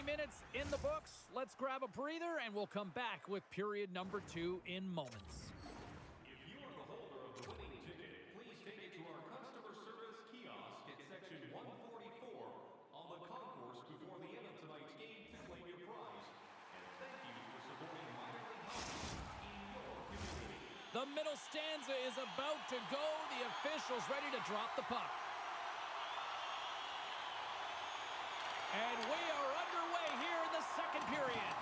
minutes in the books. Let's grab a breather, and we'll come back with period number 2 in moments. If you are the holder of the winning ticket, please take it to our customer service kiosk at section 144 on the concourse before the end of tonight's game to claim your prize. And thank you for supporting minor league hockey in your community. The middle stanza is about to go. The official's ready to drop the puck. And we are underway here in the second period.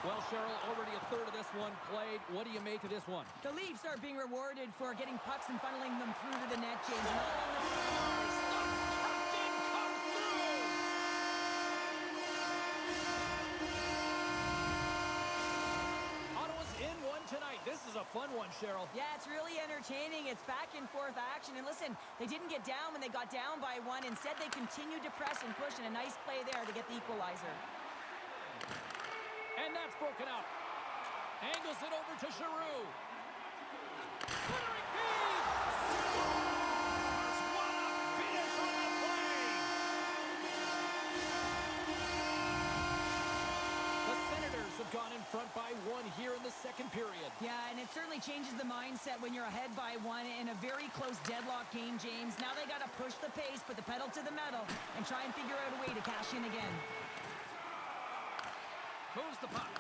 Well, Cheryl, already a third of this one played. What do you make of this one? The Leafs are being rewarded for getting pucks and funneling them through to the net, James. And all in the captain comes through! Ottawa's in one tonight. This is a fun one, Cheryl. Yeah, it's really entertaining. It's back and forth action. And listen, they didn't get down when they got down by one. Instead, they continued to press and push, and a nice play there to get the equalizer. And that's broken up. Angles it over to Giroux. Centering feed! Scores! What a finish on the play! The Senators have gone in front by one here in the second period. Yeah, and it certainly changes the mindset when you're ahead by one in a very close deadlock game, James. Now they got to push the pace, put the pedal to the metal, and try and figure out a way to cash in again. Moves the puck.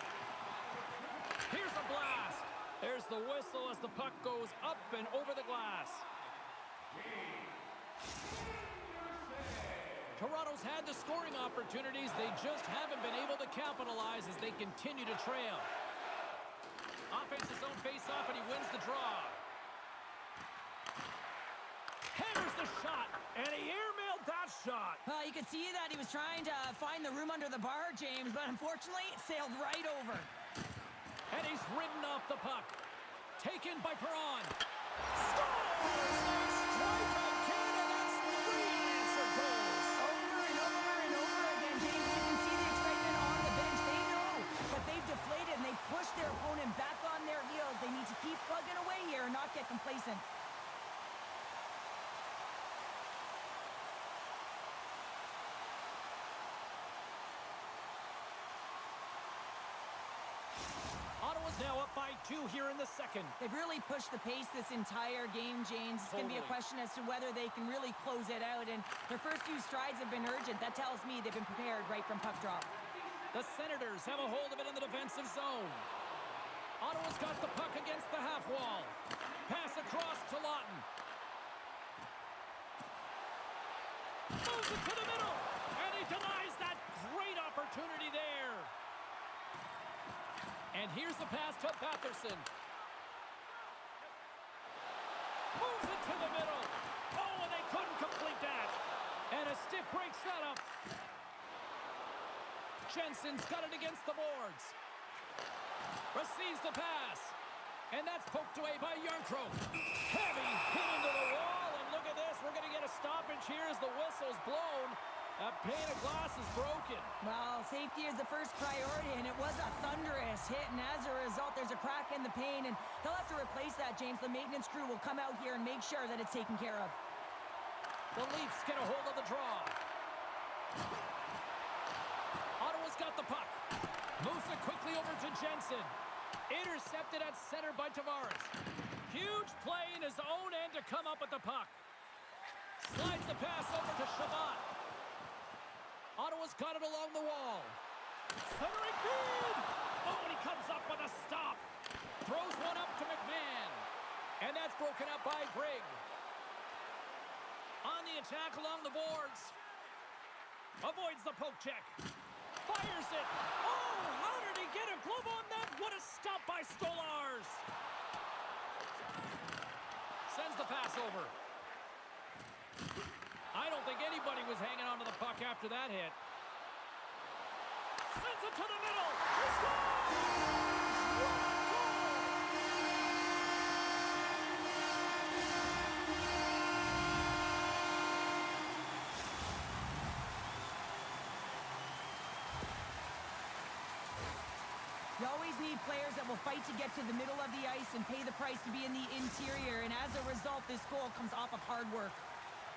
Here's a blast. There's the whistle as the puck goes up and over the glass. Toronto's had the scoring opportunities. They just haven't been able to capitalize as they continue to trail. Offense's own face-off, and he wins the draw. Hammers the shot, and he airmailed that shot. You could see that he was trying to find the room under the bar, James, but unfortunately, it sailed right over. And he's ridden off the puck. Taken by Perron. Scores! Strike again, and that's 3 unanswered goals. Over and over and over again, James. You can see the excitement on the bench. They know, but they've deflated, and they pushed their opponent back on their heels. They need to keep plugging away here and not get complacent. Ottawa's now up by 2 here in the second. They've really pushed the pace this entire game, James. It's going to be a question as to whether they can really close it out, and their first few strides have been urgent. That tells me they've been prepared right from puck drop. The Senators have a hold of it in the defensive zone. Ottawa's got the puck against the half wall. Pass across to Lawton. Moves it to the middle, and he denies that great opportunity there. And here's the pass to Batherson. Moves it to the middle. Oh, and they couldn't complete that. And a stiff break setup. Jensen's got it against the boards. Receives the pass. And that's poked away by Jarnkrok. Heavy hit into the wall. And look at this. We're going to get a stoppage here as the whistle's blown. That pane of glass is broken. Well, safety is the first priority, and it was a thunderous hit, and as a result, there's a crack in the pane, and they'll have to replace that, James. The maintenance crew will come out here and make sure that it's taken care of. The Leafs get a hold of the draw. Ottawa's got the puck. Moves it quickly over to Jensen. Intercepted at center by Tavares. Huge play in his own end to come up with the puck. Slides the pass over to Shabbat. Ottawa's got it along the wall. Centering feed! Oh, and he comes up with a stop. Throws one up to McMahon. And that's broken up by Grigg. On the attack along the boards. Avoids the poke check. Fires it. Oh, how did he get a glove on that? What a stop by Stolarz. Sends the pass over. I don't think anybody was hanging on to the puck after that hit. Sends it to the middle. He scores! What a You always need players that will fight to get to the middle of the ice and pay the price to be in the interior, and as a result, this goal comes off of hard work.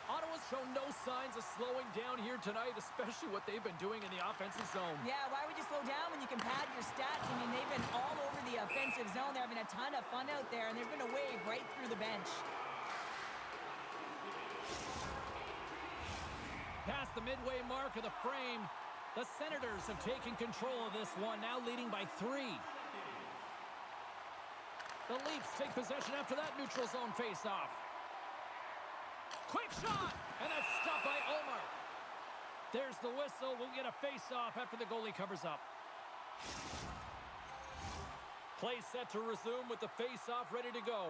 Ottawa's shown no signs of slowing down here tonight, especially what they've been doing in the offensive zone. Yeah, why would you slow down when you can pad your stats? I mean, they've been all over the offensive zone. They're having a ton of fun out there, and there's been a wave right through the bench. Past the midway mark of the frame, the Senators have taken control of this one, now leading by 3. The Leafs take possession after that neutral zone faceoff. Quick shot, and that's stopped by Omar. There's the whistle. We'll get a face-off after the goalie covers up. Play set to resume with the face-off ready to go.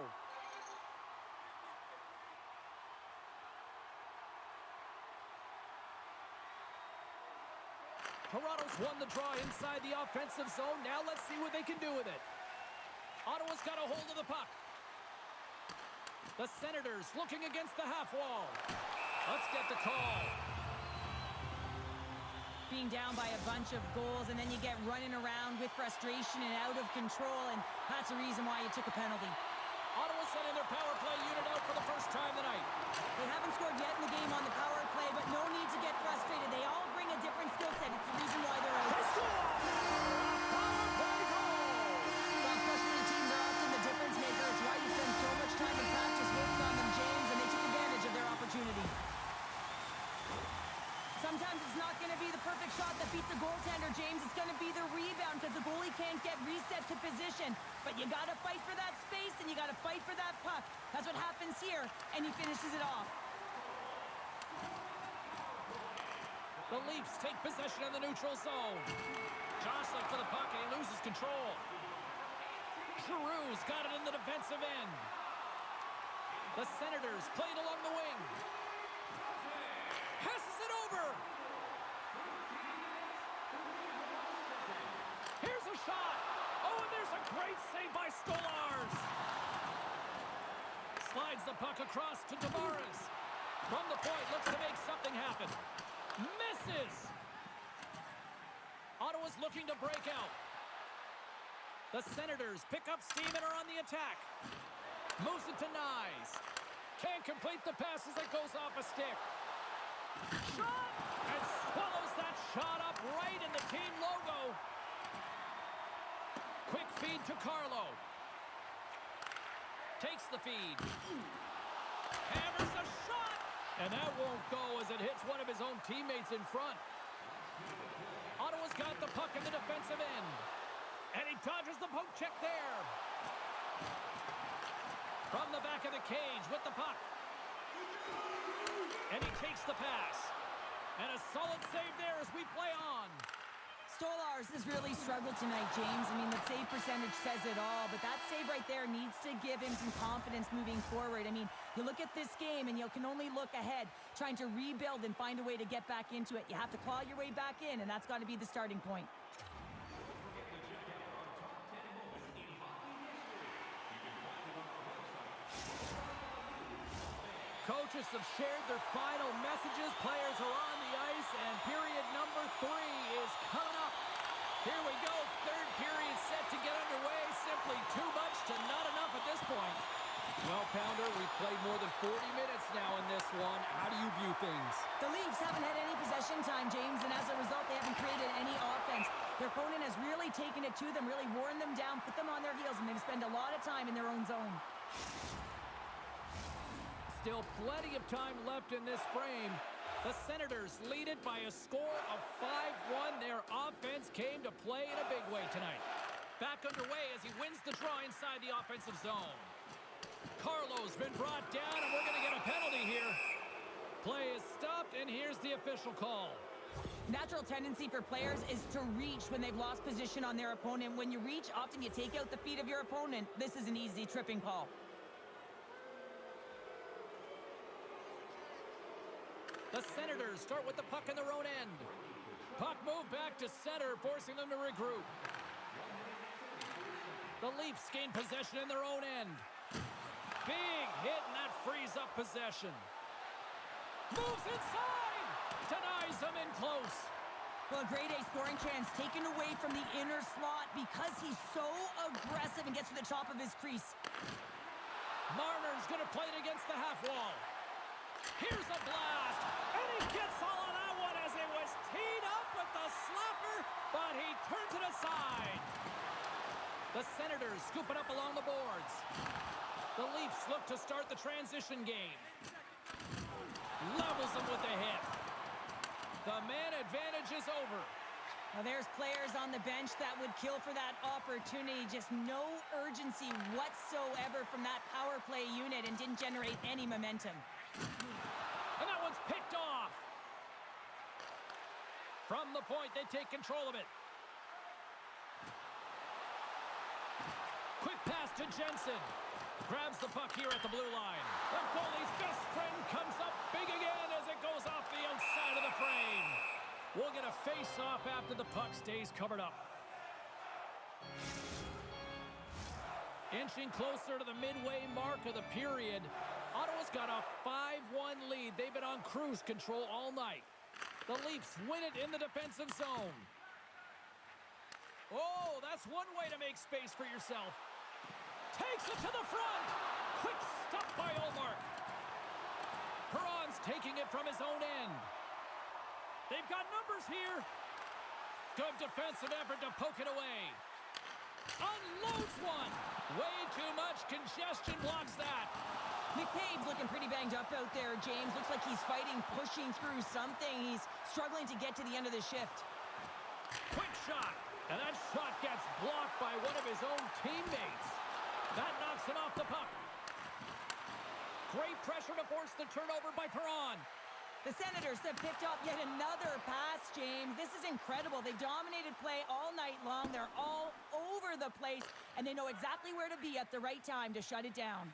Toronto's won the draw inside the offensive zone. Now let's see what they can do with it. Ottawa's got a hold of the puck. The Senators looking against the half wall. Let's get the call. Being down by a bunch of goals, and then you get running around with frustration and out of control, and that's the reason why you took a penalty. Ottawa sending their power play unit out for the first time tonight. They haven't scored yet in the game on the power play, but no need to get frustrated. They all bring a different skill set. It's the reason why they're out. They score! Power play goal! Well, specialty teams are often the difference maker. It's why you spend so much time in practice working on them, James, and they took advantage of their opportunity. Sometimes it's not going to be the perfect shot that beats a goaltender, James. It's going to be the rebound because the goalie can't get reset to position. But you got to fight for that space and you got to fight for that puck. That's what happens here, and he finishes it off. The Leafs take possession of the neutral zone. Jostling for the puck, and he loses control. Giroux's got it in the defensive end. The Senators played along the wing. Passes it over. Here's a shot. Oh, and there's a great save by Stolarz. Slides the puck across to Tavares. From the point, looks to make something happen. Misses. Ottawa's looking to break out. The Senators pick up steam and are on the attack. Moves it to Nyes. Can't complete the pass as it goes off a stick. Shot! And swallows that shot up right in the team logo. Quick feed to Carlo. Takes the feed. Hammers a shot! And that won't go as it hits one of his own teammates in front. Ottawa's got the puck in the defensive end. And he dodges the poke check there. From the back of the cage with the puck. And he takes the pass. And a solid save there as we play on. Stolarz has really struggled tonight, James. I mean, the save percentage says it all, but that save right there needs to give him some confidence moving forward. I mean, you look at this game and you can only look ahead, trying to rebuild and find a way to get back into it. You have to claw your way back in, and that's got to be the starting point. Coaches have shared their final messages. Players are on the ice, and period number 3 is coming up. Here we go. Third period set to get underway. Simply too much to not enough at this point. Well, Pounder, we've played more than 40 minutes now in this one. How do you view things? The Leafs haven't had any possession time, James, and as a result, they haven't created any offense. Their opponent has really taken it to them, really worn them down, put them on their heels, and they've spent a lot of time in their own zone. Still plenty of time left in this frame. The Senators lead it by a score of 5-1. Their offense came to play in a big way tonight. Back underway as he wins the draw inside the offensive zone. Carlo's been brought down, and we're going to get a penalty here. Play is stopped, and here's the official call. Natural tendency for players is to reach when they've lost position on their opponent. When you reach, often you take out the feet of your opponent. This is an easy tripping call. The Senators start with the puck in their own end. Puck move back to center, forcing them to regroup. The Leafs gain possession in their own end. Big hit, and that frees up possession. Moves inside! Denies them in close. Well, a grade A scoring chance taken away from the inner slot because he's so aggressive and gets to the top of his crease. Marner's going to play it against the half wall. Here's a blast, and he gets all of that one as it was teed up with the slapper, but he turns it aside. The Senators scoop it up along the boards. The Leafs look to start the transition game. Levels him with the hit. The man advantage is over. Now there's players on the bench that would kill for that opportunity. Just no urgency whatsoever from that power play unit and didn't generate any momentum. And that one's picked off. From the point, they take control of it. Quick pass to Jensen. Grabs the puck here at the blue line. The goalie's best friend comes up big again as it goes off the outside of the frame. We'll get a face-off after the puck stays covered up. Inching closer to the midway mark of the period. Ottawa's got a 5-1 lead. They've been on cruise control all night. The Leafs win it in the defensive zone. Oh, that's one way to make space for yourself. Takes it to the front. Quick stop by Ullmark. Perron's taking it from his own end. They've got numbers here. Good defensive effort to poke it away. Unloads one. Way too much congestion blocks that. McCabe's looking pretty banged up out there, James. Looks like he's fighting, pushing through something. He's struggling to get to the end of the shift. Quick shot. And that shot gets blocked by one of his own teammates. That knocks it off the puck. Great pressure to force the turnover by Perron. The Senators have picked up yet another pass, James. This is incredible. They've dominated play all night long. They're all over the place, and they know exactly where to be at the right time to shut it down.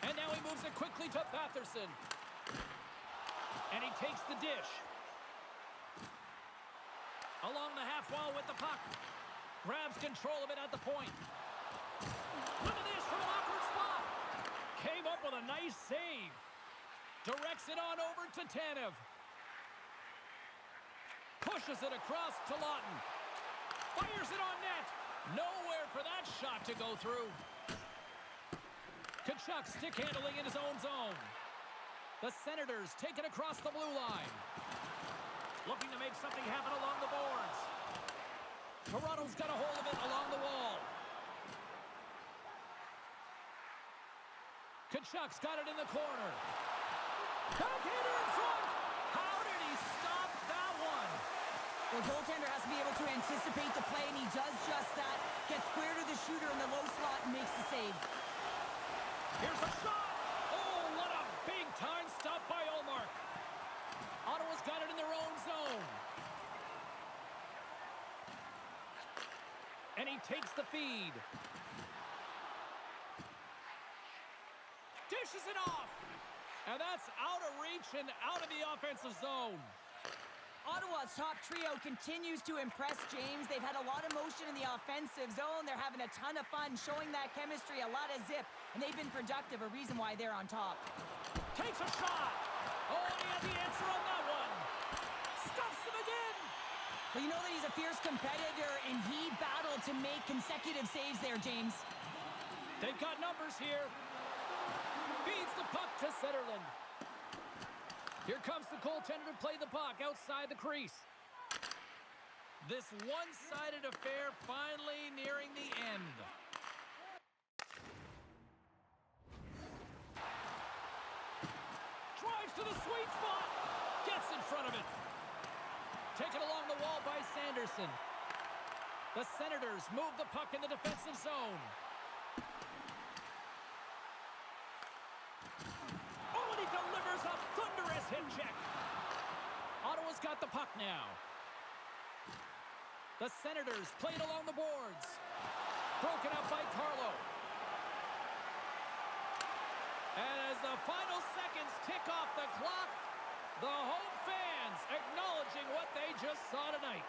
And now he moves it quickly to Batherson. And he takes the dish. Along the half wall with the puck. Grabs control of it at the point. Look at this from an awkward spot. Came up with a nice save. Directs it on over to Tanev. Pushes it across to Lawton. Fires it on net. Nowhere for that shot to go through. Tkachuk stick handling in his own zone. The Senators take it across the blue line. Looking to make something happen along the boards. Toronto's got a hold of it along the wall. Tkachuk's got it in the corner. Backhander in front! How did he stop that one? The goaltender has to be able to anticipate the play, and he does just that. Gets square to the shooter in the low slot and makes the save. Here's a shot! Oh, what a big-time stop by Ullmark. Ottawa's got it in their own zone. And he takes the feed. Dishes it off. And that's out of reach and out of the offensive zone. Ottawa's top trio continues to impress, James. They've had a lot of motion in the offensive zone. They're having a ton of fun, showing that chemistry, a lot of zip, and they've been productive, a reason why they're on top. Takes a shot. Oh, he had the answer on that one. Stuffs him again. Well, you know that he's a fierce competitor, and he battled to make consecutive saves there, James. They've got numbers here. Feeds the puck to Zetterlund. Here comes the goaltender to play the puck outside the crease. This one-sided affair finally nearing the end. Drives to the sweet spot. Gets in front of it. Taken along the wall by Sanderson. The Senators move the puck in the defensive zone. Delivers a thunderous hit check. Ottawa's got the puck now. The Senators played along the boards. Broken up by Carlo. And as the final seconds tick off the clock, the home fans acknowledging what they just saw tonight.